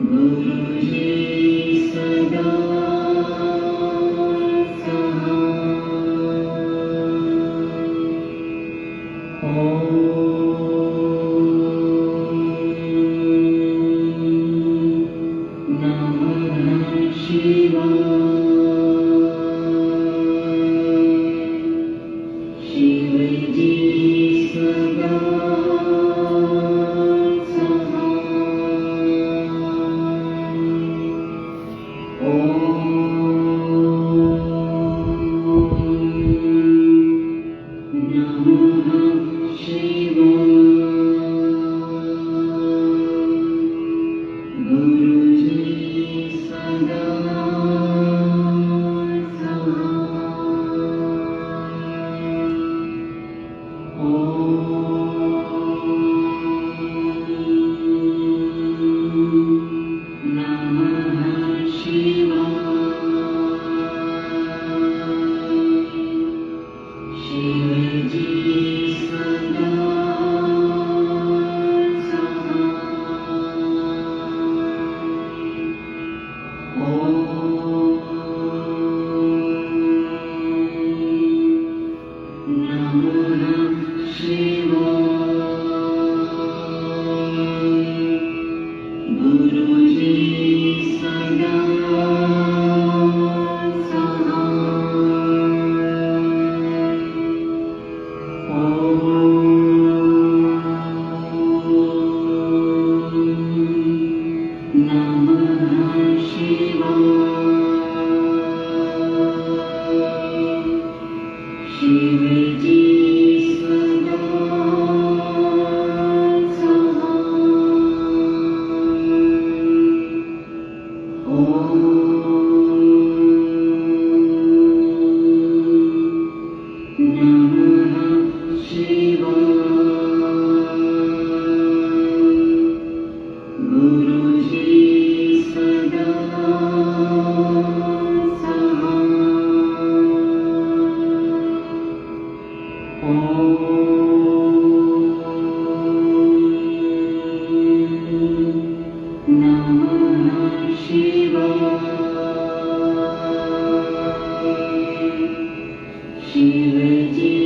गुरुजी सदा शिवजी सदा ओम नमः शिवाय गुरुजी सदा ओम नमः शिवाय शिवजी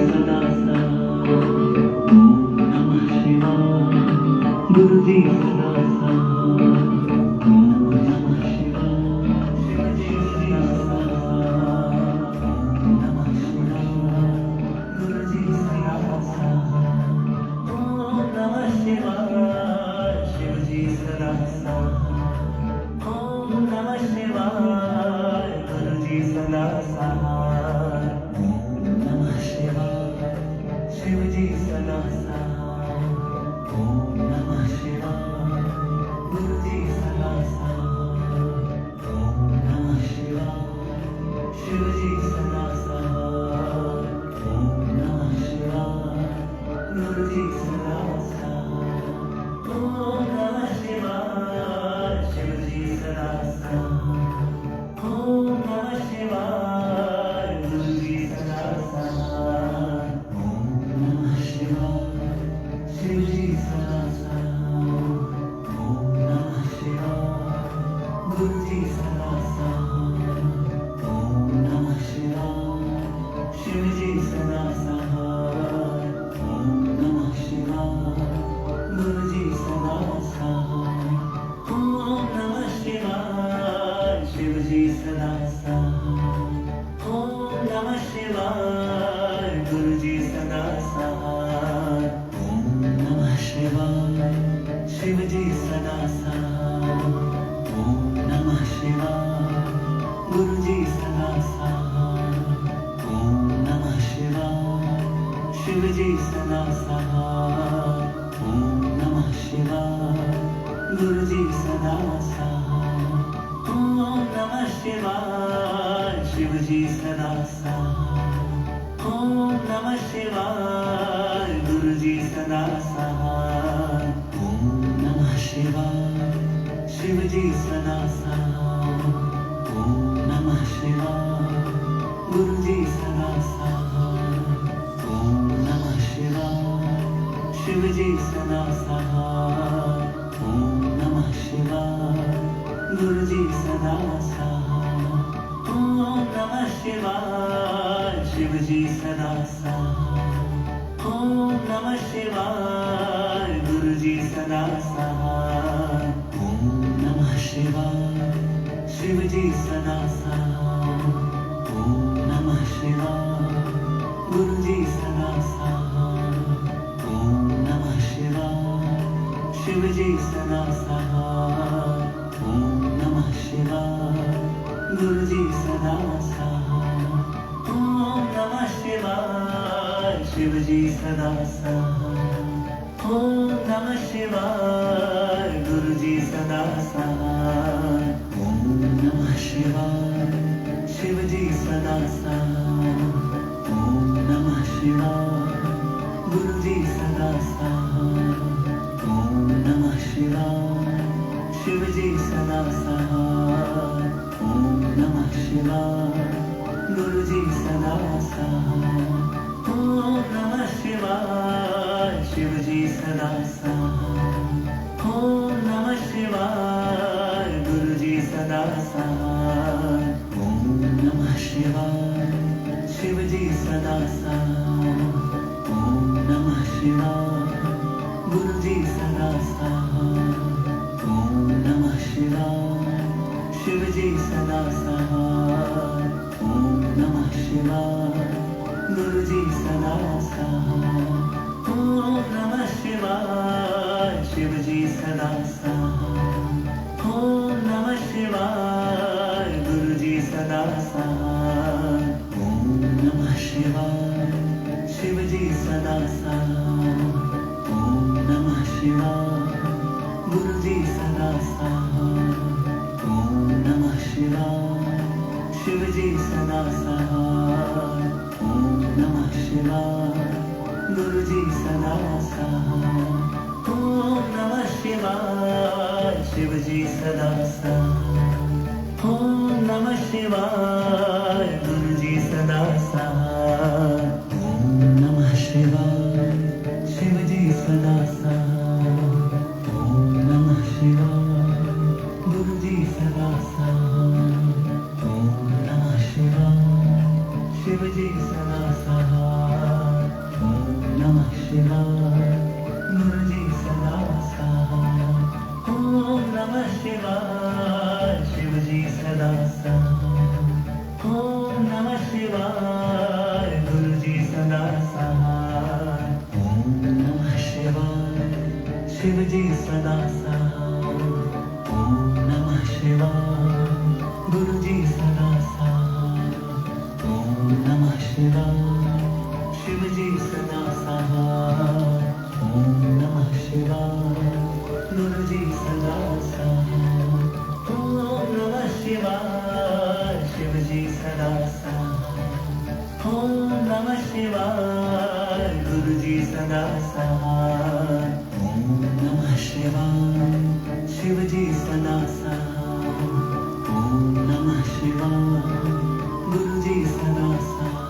सदा ओम नमः शिवाय गुरुजी सदा ओम नमः शिवाय शिवजी सदा ओम नमः शिवाय गुरुजी सदा शिवजी सदा ओम नमः शिवाय शिवजी सदा साथ, ओम नमः शिवाय, गुरुजी सदा साथ, ओम नमः शिवाय, शिवजी सदा साथ, ओम नमः शिवाय, गुरुजी सदा साथ, ओम नमः शिवाय, शिवजी सदा साथ, ओम नमः शिवाय, गुरुजी सदा साथ, ओम नमः शिवाय, शिवजी सदा साथ, ओम नमः शिवाय, गुरुजी सदा साथ, ओम नमः शिवाय, शिवजी सदा साथ, ओम नमः शिवाय, गुरुजी सदा साथ, ओम नमः शिवाय, शिवजी सदा साथ, ओम नमः शिवाय, गुरुजी सदा साथ, ओम नमः शिवाय, शिवजी सदा साथ, ओम नमः शिवाय, गुरुजी सदा साथ, ओम नमः शिवाय, शिवजी सदा साथ, ओम नमः शिवाय, गुरुजी सदा साथ, ओम नमः शिवाय, शिवजी सदा साथ, ओम नमः शिवाय, गुरुजी सदा साथ, ओम नमः शिवाय, शिवजी सदा साथ, ओम नमः शिवाय, गुरुजी सदा साथ, ओम नमः शिवाय, शिवजी सदा साथ, ओम नमः शिवाय, गुरुजी सदा साथ, ओम नमः शिवाय, शिवजी सदा साथ, ओम नमः शिवाय, गुरुजी सदा साथ, ओम नमः शिवाय, शिवजी सदा साथ, ओम नमः शिवाय, गुरुजी सदा साथ, ओम नमः शिवाय, शिवजी सदा साथ, ओम नमः शिवाय, गुरुजी सदा साथ, ओम नमः शिवाय, शिवजी सदा साथ, ओम नमः शिवाय, गुरुजी सदा साथ, ओम नमः शिवाय, शिवजी सदा साथ, ओम नमः शिवाय, गुरुजी सदा साथ, ओम नमः शिवाय, शिवजी सदा साथ, ओम नमः शिवाय, गुरुजी सदा साथ, ओम नमः शिवाय, शिवजी सदा साथ, ओम नमः शिवाय, गुरुजी सदा साथ, ओम नमः शिवाय, शिवजी सदा साथ, ओम नमः शिवाय, गुरुजी सदा साथ, ओम नमः शिवाय, शिवजी सदा साथ, ओम नमः शिवाय, गुरुजी सदा साथ, ओम नमः शिवाय, शिवजी सदा साथ, ओम नमः शिवाय, गुरुजी सदा साथ, ओम नमः शिवाय, शिवजी सदा साथ, ओम नमः शिवाय, गुरुजी सदा साथ, ओम नमः शिवाय, शिवजी सदा साथ, ओम नमः शिवाय, गुरुजी सदा साथ, ओम नमः शिवाय, शिवजी सदा साथ, ओम नमः शिवाय, गुरुजी सदा साथ, ओम नमः शिवाय, शिवजी सदा साथ, ओम नमः शिवाय, गुरुजी सदा साथ,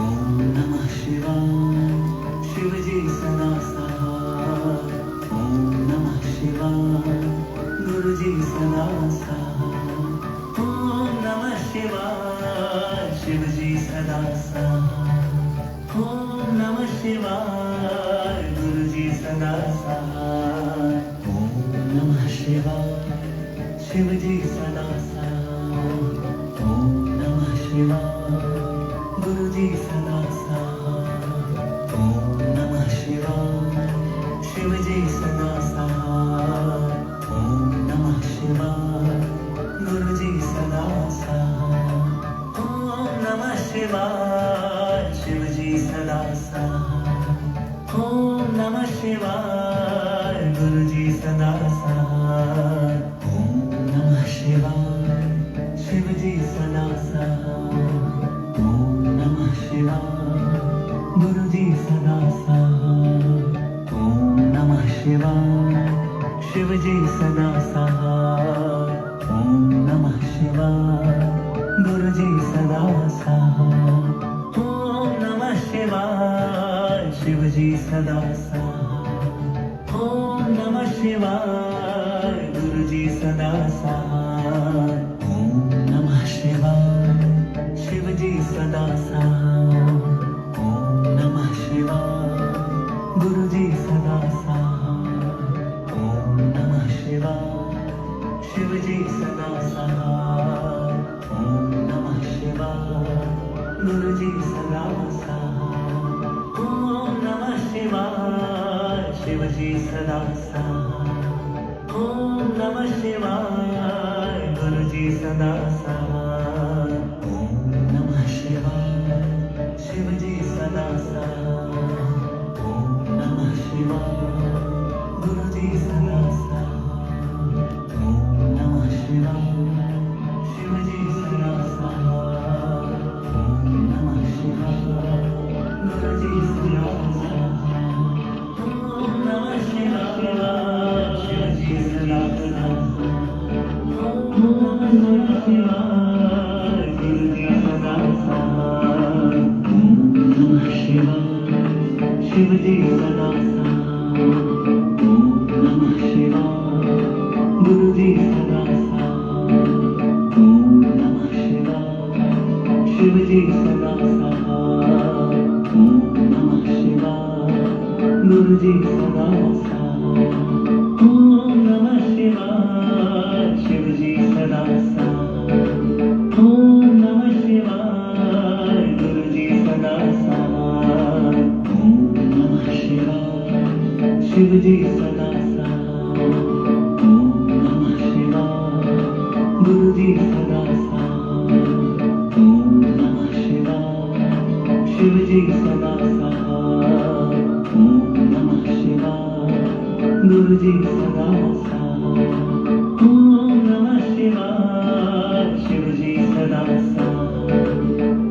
ओम नमः शिवाय, शिवजी सदा साथ, ओम नमः शिवाय, गुरुजी सदा साथ, ओम नमः शिवाय, शिवजी सदा साथ, ओम नमः शिवाय, गुरुजी सदा साथ, ओम नमः शिवाय, शिवजी सदा साथ, ओम नमः शिवाय, गुरुजी सदा साथ, ओम नमः शिवाय, शिवजी सदा साथ. गुरुजी सदा सहाय. ओम नमः शिवाय. शिवजी सदा सहाय. ओम नमः शिवाय. गुरुजी सदा सहाय. ओम नमः शिवाय. शिवजी सदा सहाय. ओम नमः शिवाय. गुरुजी सदा सहाय. ओम नमः शिवाय. शिवजी सदा सहाय. ओम नमः शिवाय. गुरुजी सदा सहाय. ओम नमः शिवाय. शिवजी सदा सहाय. ओम नमः शिवाय. गुरुजी सदा सहाय. ओम नमः शिवाय. शिवजी सदा सहाय. ओम नमः शिवाय. गुरुजी सदा सहाय. ओम नमः शिवाय. शिवजी सदा सहाय. ओम नमः शिवाय. गुरुजी सदा सहाय. ओम नमः शिवाय. शिवजी सदा सहाय. ओम नमः शिवाय. गुरुजी सदा सहाय. ओम नमः शिवाय. शिवजी सदा सहाय. ओम नमः शिवाय. गुरुजी सदा सहाय. ओम नमः शिवाय. शिवजी सदा सहाय. ओम नमः शिवाय. गुरुजी सदा सहाय. ओम नमः शिवाय. शिवजी सदा सहाय. ओम नमः शिवाय. गुरुजी सदा सहाय. ओम नमः शिवाय. शिवजी सदा सहाय. ओम नमः शिवाय. गुरुजी सदा सहाय. ओम नमः शिवाय. शिवजी सदा सहाय. ओम नमः शिवाय. गुरुजी सदा सहाय. ओम नमः शिवाय. शिवजी सदा सहाय. ओम नमः शिवाय. गुरुजी सदा सहाय. ओम नमः शिवाय. शिवजी सदा सहाय. ओम नमः शिवाय. गुरुजी सदा सहाय. ओम नमः शिवाय. शिवजी सदा सहाय.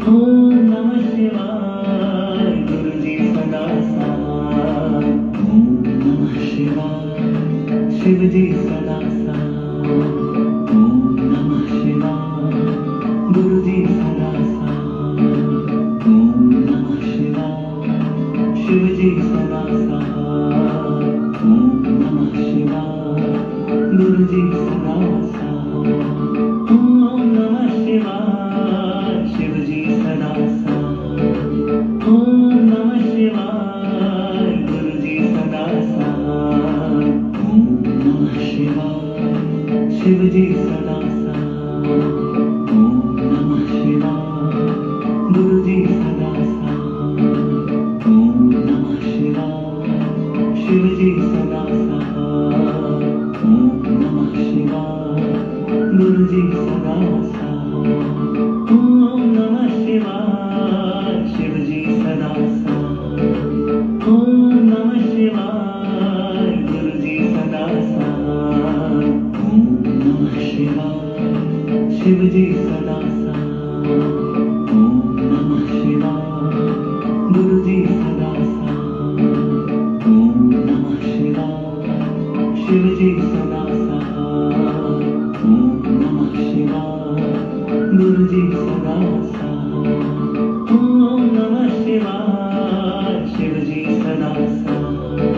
ओम नमः शिवाय. गुरुजी सदा सहाय. ओम नमः शिवाय. शिवजी सदा सहाय. ओम नमः शिवाय. गुरुजी सदा सहाय. ओम नमः शिवाय. शिवजी सदा सहाय. ओम नमः शिवाय. गुरुजी सदा सहाय. ओम नमः शिवाय. शिवजी सदा सहाय. ओम नमः शिवाय. गुरुजी सदा सहाय. ओम नमः शिवाय. शिवजी सदा सहाय. ओम नमः शिवाय. गुरुजी सदा सहाय. ओम नमः शिवाय. शिवजी सदा सहाय. ओम नमः शिवाय. गुरुजी सदा सहाय. ओम नमः शिवाय. शिवजी सदा सहाय. ओम नमः शिवाय. गुरुजी सदा सहाय. ओम नमः शिवाय. शिवजी सदा सहाय. ओम नमः शिवाय. गुरुजी सदा सहाय. ओम नमः शिवाय. शिवजी सदा सहाय. ओम नमः शिवाय. गुरुजी सदा सहाय. ओम नमः शिवाय. शिवजी सदा सहाय.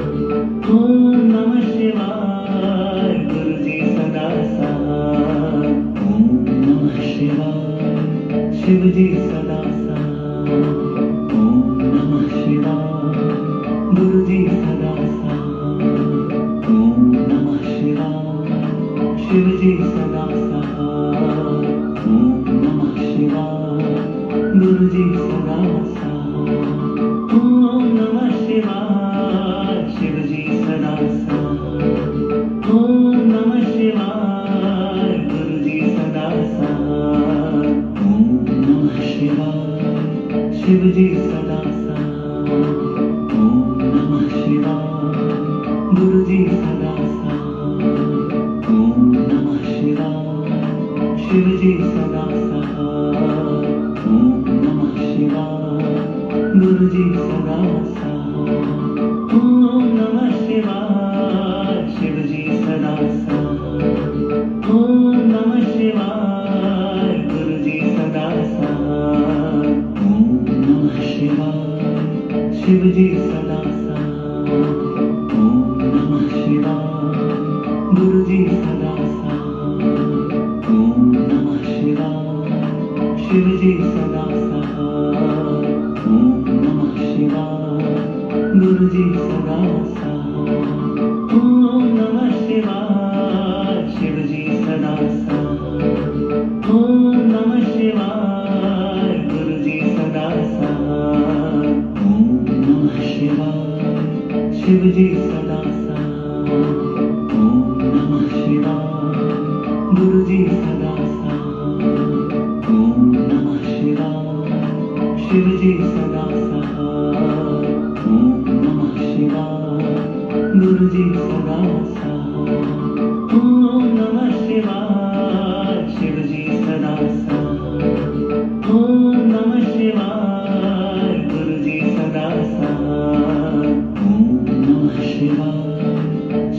ओम नमः शिवाय. गुरुजी सदा सहाय. ओम नमः शिवाय. शिवजी सदा सहाय. ओम नमः शिवाय. गुरुजी सदा सहाय. ओम नमः शिवाय. शिवजी सदा सहाय. ओम नमः शिवाय. गुरुजी सदा सहाय. ओम नमः शिवाय. शिवजी सदा सहाय. ओम नमः शिवाय. गुरुजी सदा सहाय. ओम नमः शिवाय. शिवजी सदा सहाय. ओम नमः शिवाय. गुरुजी सदा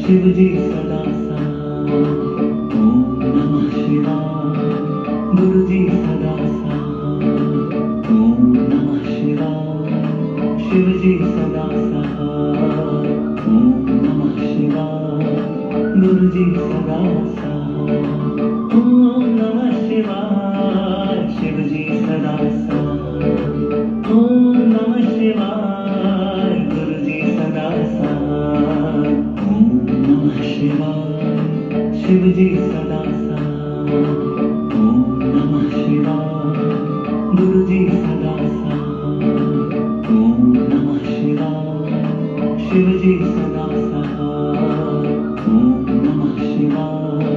शिवजी सदा साथ, ओम नमः शिवाय. गुरुजी सदा साथ, ओम नमः शिवाय. शिवजी सदा साथ, ओम नमः शिवाय. गुरुजी सदा साथ, ओम नमः शिवाय. शिवजी सदा साथ, ओम नमः शिवाय. गुरुजी सदा साथ, ओम नमः शिवाय. शिवजी सदा साथ, ओम नमः शिवाय. गुरुजी सदा साथ, ओम नमः शिवाय. शिवजी सदा साथ, ओम नमः शिवाय.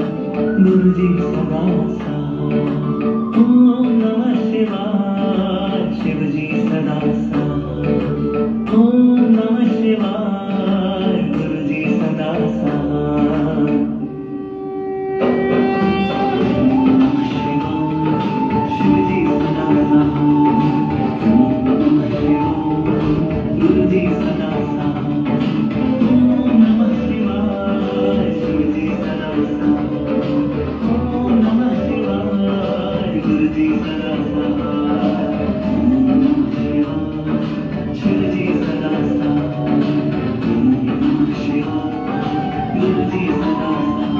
गुरुजी सदा साथ, ओम नमः शिवाय. शिवजी सदा साथ, ओम नमः शिवाय. गुरुजी सदा साथ. शिवजी सदा साथ, ओम नमः शिवाय. गुरुजी सदा साथ, ओम नमः शिवाय. शिवजी सदा साथ, ओम नमः शिवाय. गुरुजी सदा साथ, ओम नमः शिवाय. शिवजी सदा साथ, ओम नमः शिवाय. गुरुजी सदा साथ.